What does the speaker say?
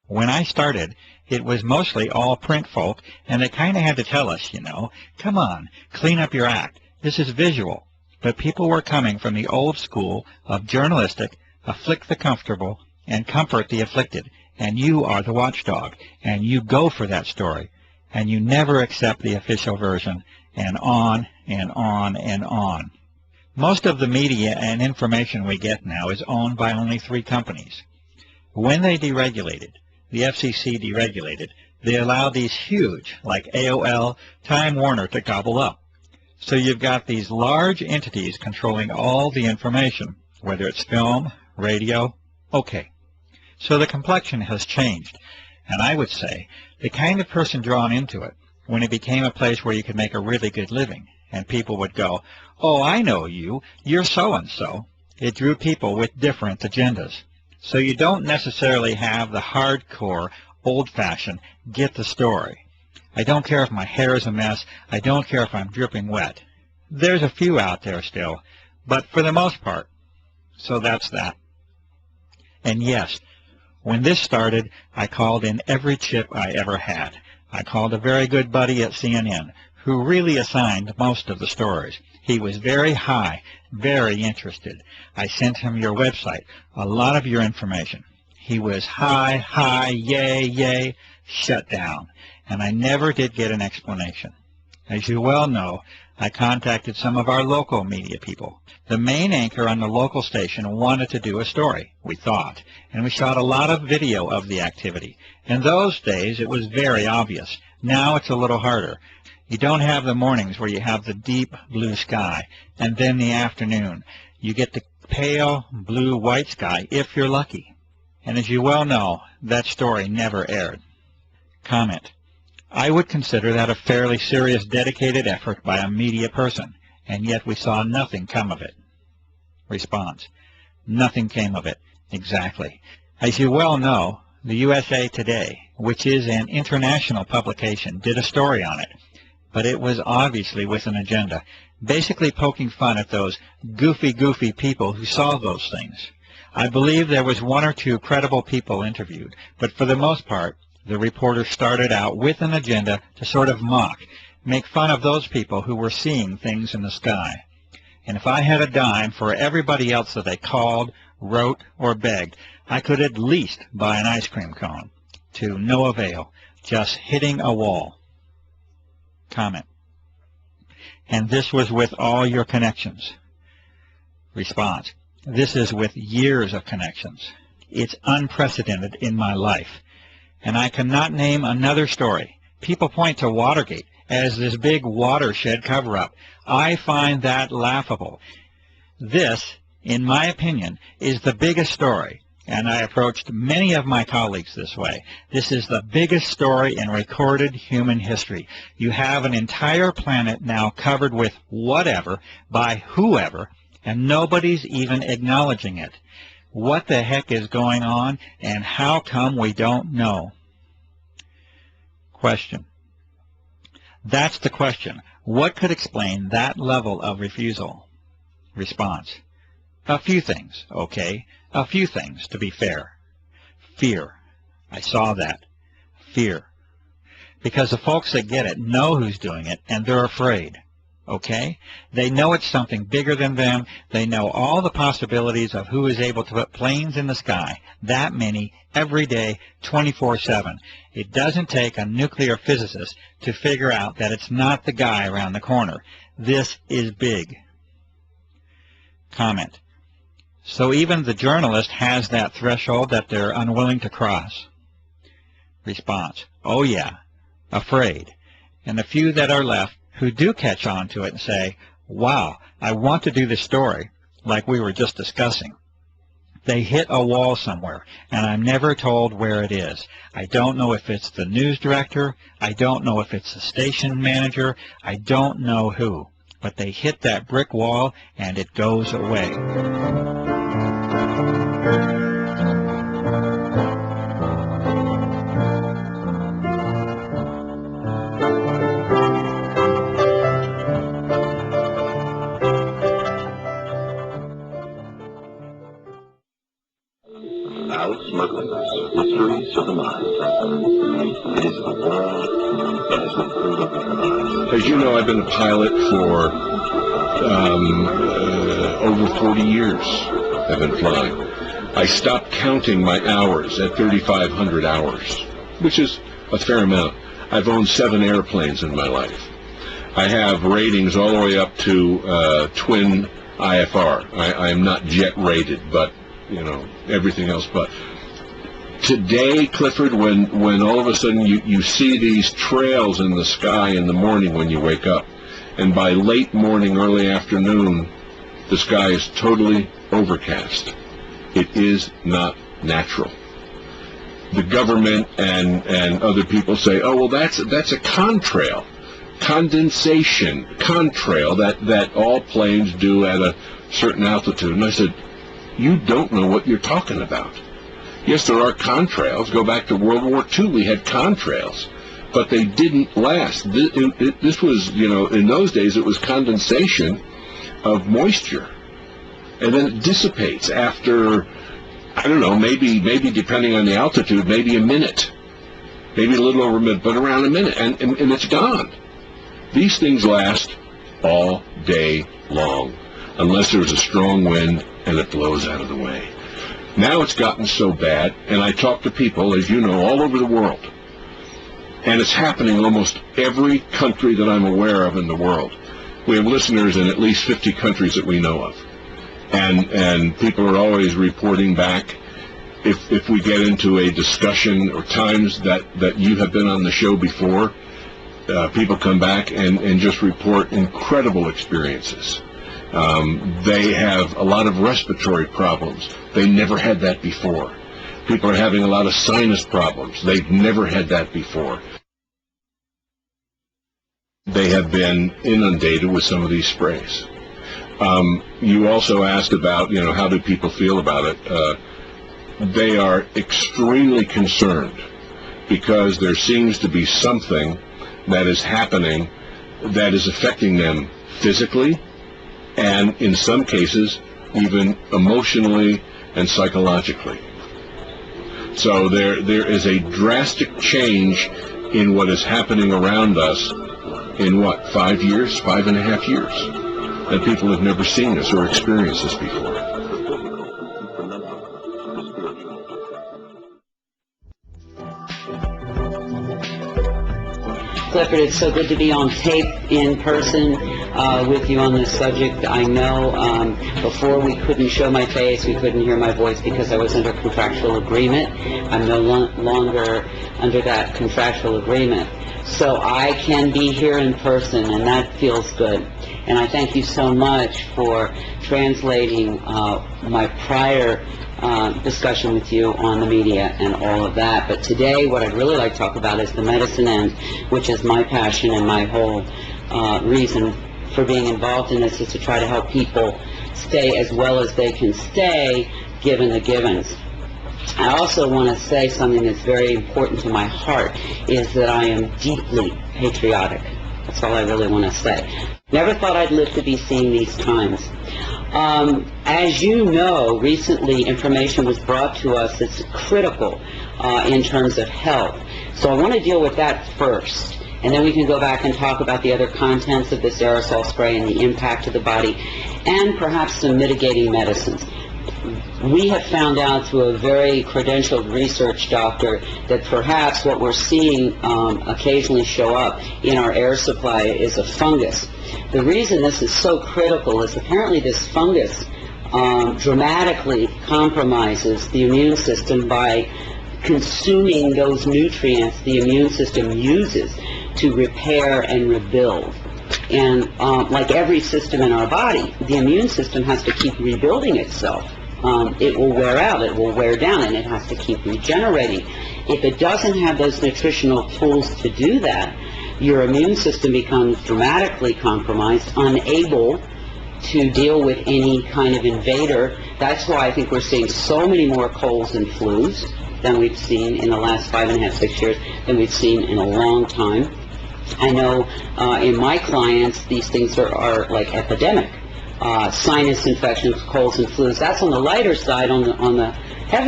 When I started, it was mostly all print folk, and they kind of had to tell us, you know, come on, clean up your act. This is visual. But people were coming from the old school of journalistic, afflict the comfortable, and comfort the afflicted, and you are the watchdog, and you go for that story, and you never accept the official version, and on and on and on. Most of the media and information we get now is owned by only 3 companies. When they deregulated, the FCC deregulated, they allowed these huge, like AOL, Time Warner, to gobble up. So you've got these large entities controlling all the information, whether it's film, radio, okay. So the complexion has changed, and I would say the kind of person drawn into it, when it became a place where you could make a really good living, and people would go, oh, I know you, you're so-and-so. It drew people with different agendas. So you don't necessarily have the hardcore, old-fashioned, get the story. I don't care if my hair is a mess. I don't care if I'm dripping wet. There's a few out there still, but for the most part. So that's that. And yes, when this started, I called in every chip I ever had. I called a very good buddy at CNN, who really assigned most of the stories. He was very high, very interested. I sent him your website, a lot of your information. He was high, yay, yay, shut down. And I never did get an explanation. As you well know, I contacted some of our local media people. The main anchor on the local station wanted to do a story, we thought, and we shot a lot of video of the activity. In those days, it was very obvious. Now it's a little harder. You don't have the mornings where you have the deep blue sky, and then the afternoon. You get the pale blue-white sky if you're lucky. And as you well know, that story never aired. Comment. I would consider that a fairly serious, dedicated effort by a media person, and yet we saw nothing come of it. Response. Nothing came of it. Exactly. As you well know, the USA Today, which is an international publication, did a story on it, but it was obviously with an agenda, basically poking fun at those goofy people who saw those things. I believe there was 1 or 2 credible people interviewed, but for the most part, the reporter started out with an agenda to sort of mock, make fun of those people who were seeing things in the sky. And if I had a dime for everybody else that they called, wrote, or begged, I could at least buy an ice cream cone. To no avail, just hitting a wall. Comment. And this was with all your connections. Response. This is with years of connections. It's unprecedented in my life. And I cannot name another story. People point to Watergate as this big watershed cover-up. I find that laughable. This, in my opinion, is the biggest story, and I approached many of my colleagues this way. This is the biggest story in recorded human history. You have an entire planet now covered with whatever by whoever, and nobody's even acknowledging it. What the heck is going on, and how come we don't know? Question. That's the question. What could explain that level of refusal? Response. A few things, okay? A few things, to be fair. Fear. I saw that. Fear. Because the folks that get it know who's doing it, and they're afraid. Okay? They know it's something bigger than them. They know all the possibilities of who is able to put planes in the sky, that many, every day, 24/7. It doesn't take a nuclear physicist to figure out that it's not the guy around the corner. This is big. Comment. So even the journalist has that threshold that they're unwilling to cross. Response. Oh yeah, afraid. And the few that are left who do catch on to it and say, wow, I want to do this story, like we were just discussing. They hit a wall somewhere, and I'm never told where it is. I don't know if it's the news director. I don't know if it's the station manager. I don't know who. But they hit that brick wall, and it goes away. Alice Merkins, Mysteries of the Mind. It is a world that has been pulled over your eyes. As you know, I've been a pilot for over 40 years. I've been flying. I stopped counting my hours at 3,500 hours, which is a fair amount. I've owned 7 airplanes in my life. I have ratings all the way up to twin IFR. I am not jet rated, but, you know, everything else but. Today, Clifford, when all of a sudden you see these trails in the sky in the morning when you wake up, and by late morning, early afternoon, the sky is totally overcast. It is not natural. The government and other people say, oh, well, that's a contrail, condensation, contrail that all planes do at a certain altitude. And I said, you don't know what you're talking about. Yes, there are contrails. Go back to World War II, we had contrails, but they didn't last. This was, you know, in those days it was condensation of moisture, and then it dissipates after, I don't know, maybe depending on the altitude, maybe a minute, maybe a little over a minute, but around a minute, and it's gone. These things last all day long, unless there's a strong wind and it blows out of the way. Now it's gotten so bad, and I talk to people, as you know, all over the world, and it's happening in almost every country that I'm aware of in the world. We have listeners in at least 50 countries that we know of, and people are always reporting back. If we get into a discussion or times that you have been on the show before, people come back and just report incredible experiences. They have a lot of respiratory problems. They never had that before. People are having a lot of sinus problems. They've never had that before. They have been inundated with some of these sprays. You also asked about, you know, how do people feel about it? They are extremely concerned because there seems to be something that is happening that is affecting them physically, and in some cases, even emotionally and psychologically. So there is a drastic change in what is happening around us in, 5 years, 5.5 years? And people have never seen this or experienced this before. Clifford, it's so good to be on tape in person with you on this subject. I know before we couldn't show my face, we couldn't hear my voice because I was under contractual agreement. I'm no longer under that contractual agreement. So I can be here in person, and that feels good. And I thank you so much for translating my prior discussion with you on the media and all of that. But today what I'd really like to talk about is the medicine end, which is my passion, and my whole reason for being involved in this is to try to help people stay as well as they can stay given the givens. I also want to say something that's very important to my heart, is that I am deeply patriotic. That's all I really want to say. Never thought I'd live to be seeing these times. As you know, recently information was brought to us that's critical in terms of health. So I want to deal with that first, and then we can go back and talk about the other contents of this aerosol spray and the impact to the body, and perhaps some mitigating medicines. We have found out through a very credentialed research doctor that perhaps what we're seeing occasionally show up in our air supply is a fungus. The reason this is so critical is apparently this fungus dramatically compromises the immune system by consuming those nutrients the immune system uses to repair and rebuild. And like every system in our body, the immune system has to keep rebuilding itself. It will wear out, it will wear down, and it has to keep regenerating. If it doesn't have those nutritional tools to do that, your immune system becomes dramatically compromised, unable to deal with any kind of invader. That's why I think we're seeing so many more colds and flus than we've seen in the last 5.5, 6 years, than we've seen in a long time. I know in my clients, these things are like epidemic. Sinus infections, colds and flus. That's on the lighter side. On the heavy